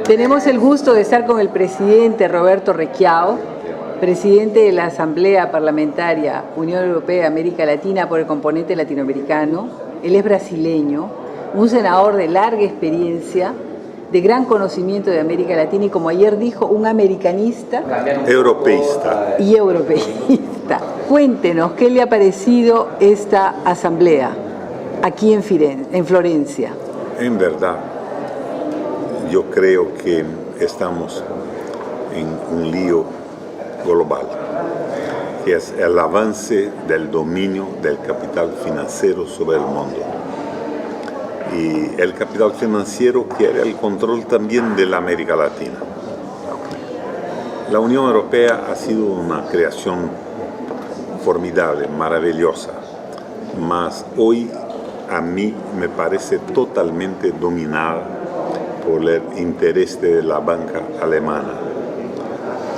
Tenemos el gusto de estar con el presidente Roberto Requião, presidente de la Asamblea Parlamentaria Unión Europea América Latina por el componente latinoamericano. Él es brasileño, un senador de larga experiencia, de gran conocimiento de América Latina y, como ayer dijo, un americanista europeísta. Y europeísta. Cuéntenos, ¿qué le ha parecido esta asamblea aquí en Florencia? En verdad, yo creo que estamos en un lío global, que es el avance del dominio del capital financiero sobre el mundo. Y el capital financiero quiere el control también de la América Latina. La Unión Europea ha sido una creación formidable, maravillosa, mas hoy a mí me parece totalmente dominada por el interés de la banca alemana.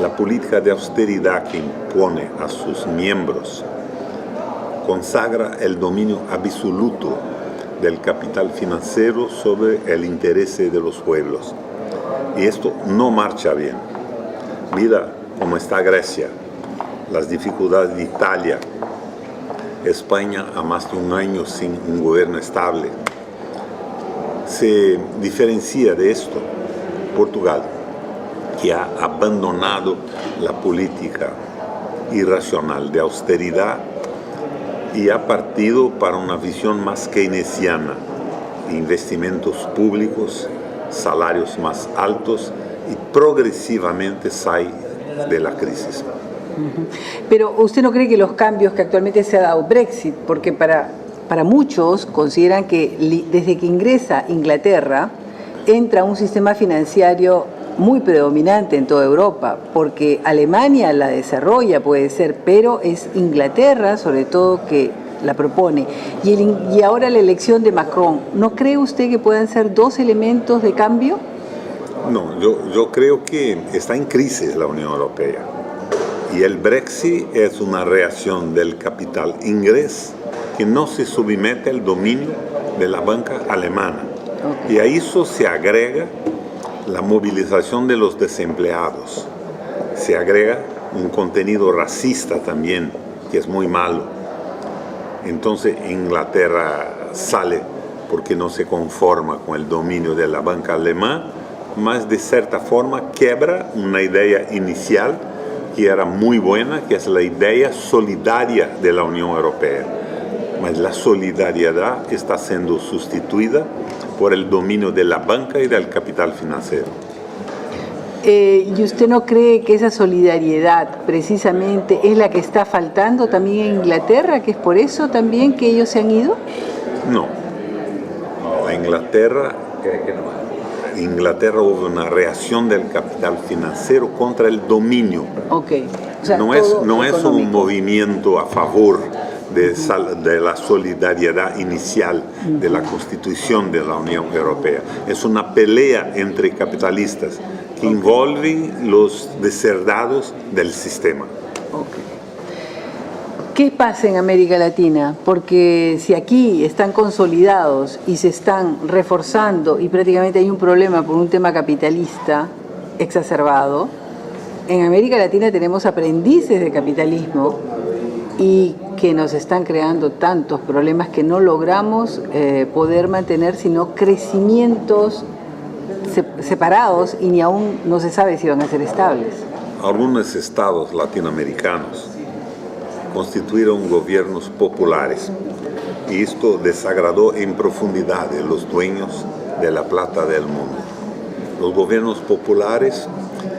La política de austeridad que impone a sus miembros consagra el dominio absoluto del capital financiero sobre el interés de los pueblos. Y esto no marcha bien. Mira cómo está Grecia, las dificultades de Italia, España a más de un año sin un gobierno estable. Se diferencia de esto Portugal, que ha abandonado la política irracional de austeridad y ha partido para una visión más keynesiana, investimentos públicos, salarios más altos y progresivamente sale de la crisis. Pero ¿usted no cree que los cambios que actualmente se ha dado Brexit, porque para muchos consideran que desde que ingresa Inglaterra entra un sistema financiero muy predominante en toda Europa, porque Alemania la desarrolla, puede ser, pero es Inglaterra sobre todo que la propone. Y ahora la elección de Macron, ¿no cree usted que puedan ser dos elementos de cambio? No, yo creo que está en crisis la Unión Europea. Y el Brexit es una reacción del capital inglés que no se somete al dominio de la banca alemana. Okay. Y a eso se agrega la movilización de los desempleados. Se agrega un contenido racista también, que es muy malo. Entonces Inglaterra sale porque no se conforma con el dominio de la banca alemana, mas de cierta forma quiebra una idea inicial que era muy buena, que es la idea solidaria de la Unión Europea. Mas la solidaridad está siendo sustituida por el dominio de la banca y del capital financiero. ¿Y usted no cree que esa solidaridad precisamente es la que está faltando también en Inglaterra, que es por eso también que ellos se han ido? No. Inglaterra hubo una reacción del capital financiero contra el dominio. Okay. O sea, no es un movimiento a favor de la solidaridad inicial de la Constitución de la Unión Europea. Es una pelea entre capitalistas que envuelven los deserdados del sistema. Okay. ¿Qué pasa en América Latina? Porque si aquí están consolidados y se están reforzando y prácticamente hay un problema por un tema capitalista exacerbado, en América Latina tenemos aprendices de capitalismo y que nos están creando tantos problemas que no logramos poder mantener sino crecimientos separados y ni aún no se sabe si van a ser estables. Algunos estados latinoamericanos constituyeron gobiernos populares y esto desagradó en profundidad a los dueños de la plata del mundo. Los gobiernos populares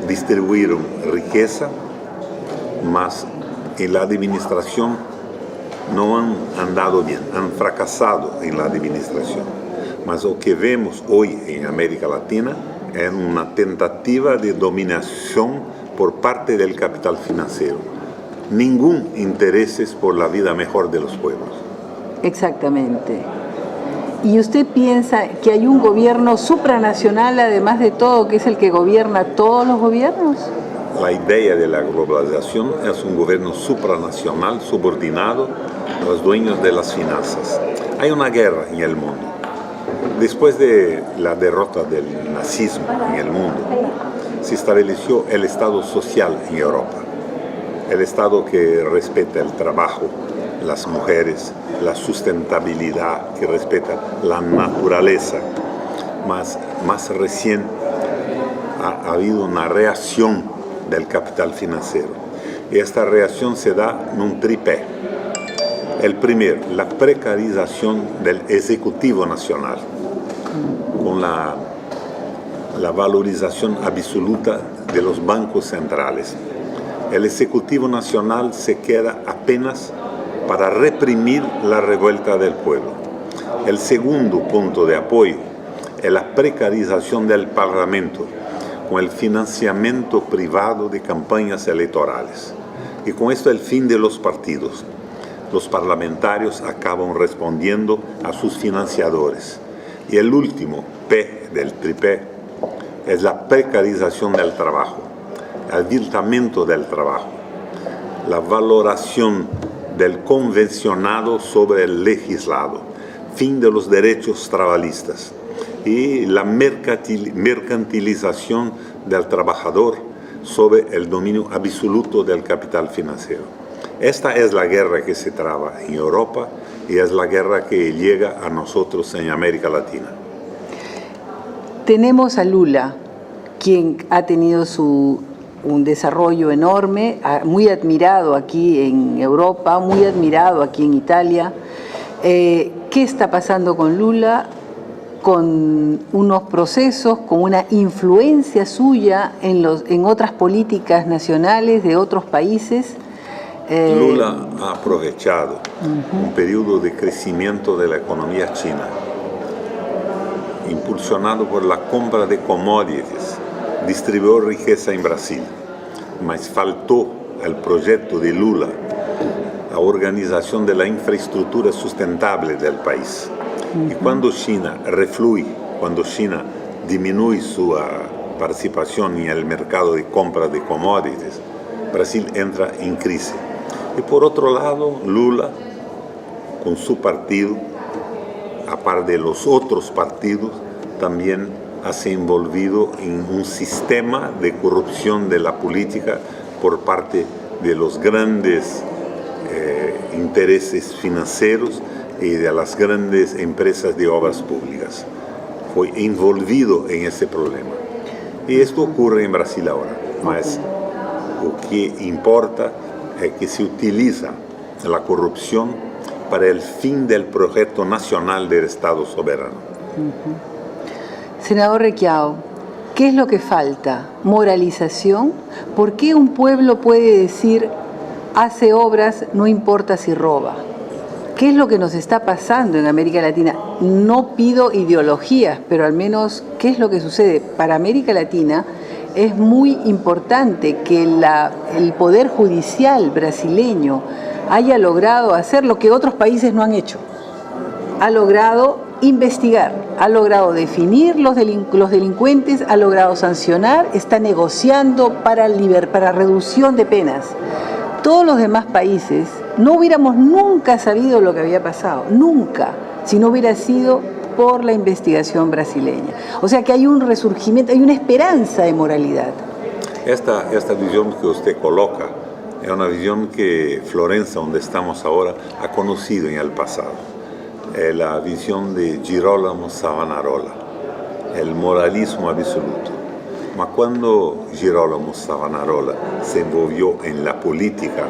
distribuyeron riqueza, mas en la administración no han andado bien, han fracasado en la administración. Mas lo que vemos hoy en América Latina es una tentativa de dominación por parte del capital financiero. Ningún interés por la vida mejor de los pueblos. Exactamente. ¿Y usted piensa que hay un gobierno supranacional, además de todo, que es el que gobierna todos los gobiernos? La idea de la globalización es un gobierno supranacional subordinado a los dueños de las finanzas. Hay una guerra en el mundo. Después de la derrota del nazismo en el mundo, se estableció el Estado social en Europa. El Estado que respeta el trabajo, las mujeres, la sustentabilidad, que respeta la naturaleza. Más recién ha habido una reacción del capital financiero. Y esta reacción se da en un tripé. El primero, la precarización del Ejecutivo Nacional, con la valorización absoluta de los bancos centrales. El Ejecutivo Nacional se queda apenas para reprimir la revuelta del pueblo. El segundo punto de apoyo es la precarización del Parlamento, con el financiamiento privado de campañas electorales. Y con esto el fin de los partidos. Los parlamentarios acaban respondiendo a sus financiadores. Y el último P del tripé es la precarización del trabajo, el aviltamiento del trabajo, la valoración del convencionado sobre el legislado, fin de los derechos trabajistas y la mercantilización del trabajador sobre el dominio absoluto del capital financiero. Esta es la guerra que se traba en Europa y es la guerra que llega a nosotros en América Latina. Tenemos a Lula, quien ha tenido un desarrollo enorme, muy admirado aquí en Europa, muy admirado aquí en Italia. ¿Qué está pasando con Lula? Con unos procesos, con una influencia suya en otras políticas nacionales de otros países. Lula ha aprovechado un periodo de crecimiento de la economía china, impulsionado por la compra de commodities, distribuyó riqueza en Brasil, mas faltó al proyecto de Lula la organización de la infraestructura sustentable del país. Y cuando China refluye, cuando China disminuye su participación en el mercado de compra de commodities, Brasil entra en crisis. Y por otro lado, Lula, con su partido, aparte de los otros partidos, también se ha envolvido en un sistema de corrupción de la política por parte de los grandes intereses financieros y de las grandes empresas de obras públicas. Fue envolvido en ese problema. Y esto ocurre en Brasil ahora. Mas lo que importa es que se utiliza la corrupción para el fin del proyecto nacional del Estado soberano. Senador Requiao, ¿qué es lo que falta? ¿Moralización? ¿Por qué un pueblo puede decir, hace obras, no importa si roba? ¿Qué es lo que nos está pasando en América Latina? No pido ideologías, pero al menos, ¿qué es lo que sucede? Para América Latina es muy importante que el Poder Judicial brasileño haya logrado hacer lo que otros países no han hecho. Ha logrado investigar, ha logrado definir los delincuentes, ha logrado sancionar, está negociando para reducción de penas. Todos los demás países no hubiéramos nunca sabido lo que había pasado, nunca, si no hubiera sido por la investigación brasileña. O sea que hay un resurgimiento, hay una esperanza de moralidad. Esta visión que usted coloca es una visión que Florencia, donde estamos ahora, ha conocido en el pasado. Es la visión de Girolamo Savonarola, el moralismo absoluto. Ma cuando Girolamo Savonarola se envolvió en la política,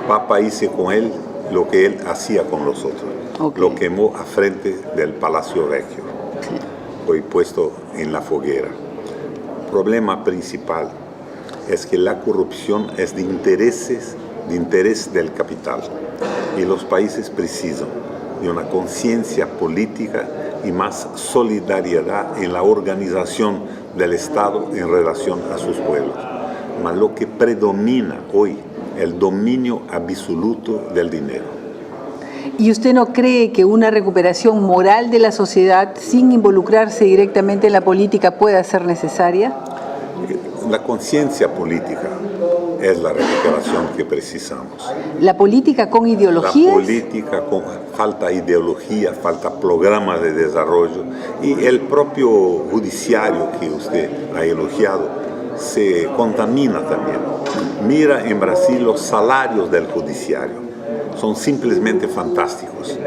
Papa hizo con él lo que él hacía con los otros. Okay. Lo quemó a frente del Palacio Vecchio. Sí. Fue puesto en la foguera. El problema principal es que la corrupción es de interés del capital. Y los países precisan de una conciencia política y más solidaridad en la organización del Estado en relación a sus pueblos. Mas lo que predomina hoy es el dominio absoluto del dinero. ¿Y usted no cree que una recuperación moral de la sociedad sin involucrarse directamente en la política pueda ser necesaria? La conciencia política es la recuperación que precisamos. La política con ideologías. La política con falta ideología, falta programa de desarrollo y el propio judiciario que usted ha elogiado se contamina también. Mira en Brasil los salarios del judiciario, son simplemente fantásticos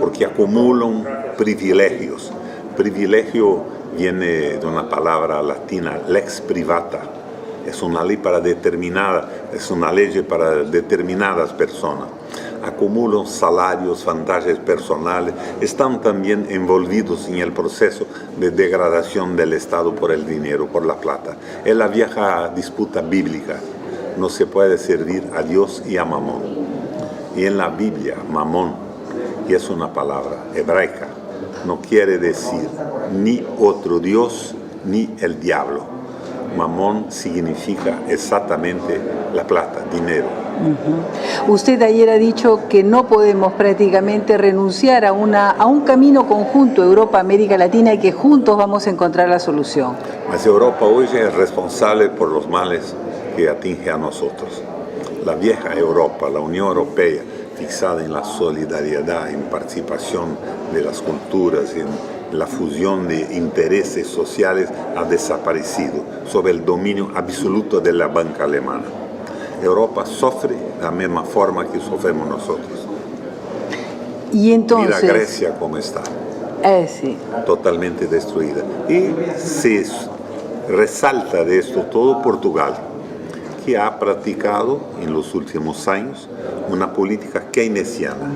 porque acumulan privilegios. Privilegio viene de una palabra latina, lex privata. Es una ley para determinadas personas. Acumulan salarios, vantajes personales, están también envolvidos en el proceso de degradación del Estado por el dinero, por la plata. Es la vieja disputa bíblica. No se puede servir a Dios y a Mamón. Y en la Biblia, Mamón, que es una palabra hebraica, no quiere decir ni otro Dios ni el diablo. Mamón significa exactamente la plata, dinero. Usted ayer ha dicho que no podemos prácticamente renunciar a un camino conjunto Europa-América Latina y que juntos vamos a encontrar la solución. Mas Europa hoy es responsable por los males que atinge a nosotros. La vieja Europa, la Unión Europea, fixada en la solidaridad, en participación de las culturas, en la fusión de intereses sociales, ha desaparecido sob el dominio absoluto de la banca alemana. Europa sufre de la misma forma que sufrimos nosotros. Y entonces, mira Grecia cómo está, sí, totalmente destruida. Y se resalta de esto todo Portugal, que ha practicado en los últimos años una política keynesiana,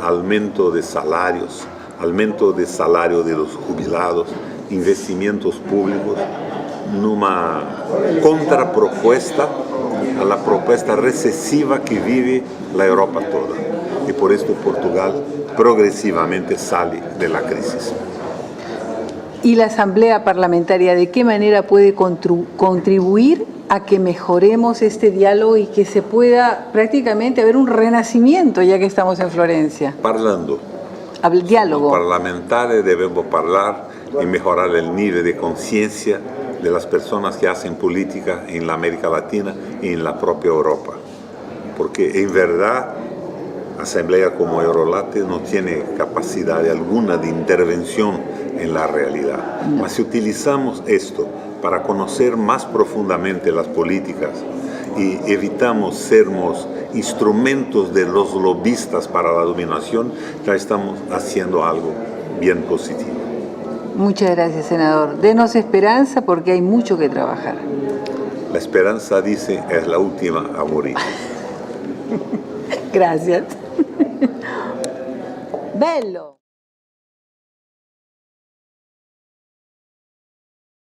aumento de salarios, aumento de salario de los jubilados, investimentos públicos, una contrapropuesta a la propuesta recesiva que vive la Europa toda. Y por esto Portugal progresivamente sale de la crisis. ¿Y la Asamblea Parlamentaria de qué manera puede contribuir a que mejoremos este diálogo y que se pueda prácticamente haber un renacimiento ya que estamos en Florencia? Parlando. El diálogo. Los parlamentarios debemos hablar y mejorar el nivel de conciencia de las personas que hacen política en la América Latina y en la propia Europa. Porque en verdad, Asamblea como Eurolate no tiene capacidad alguna de intervención en la realidad. Pero si utilizamos esto para conocer más profundamente las políticas y evitamos sermos instrumentos de los lobistas para la dominación, ya estamos haciendo algo bien positivo. Muchas gracias, senador. Denos esperanza porque hay mucho que trabajar. La esperanza, dice, es la última a morir. Gracias. Bello.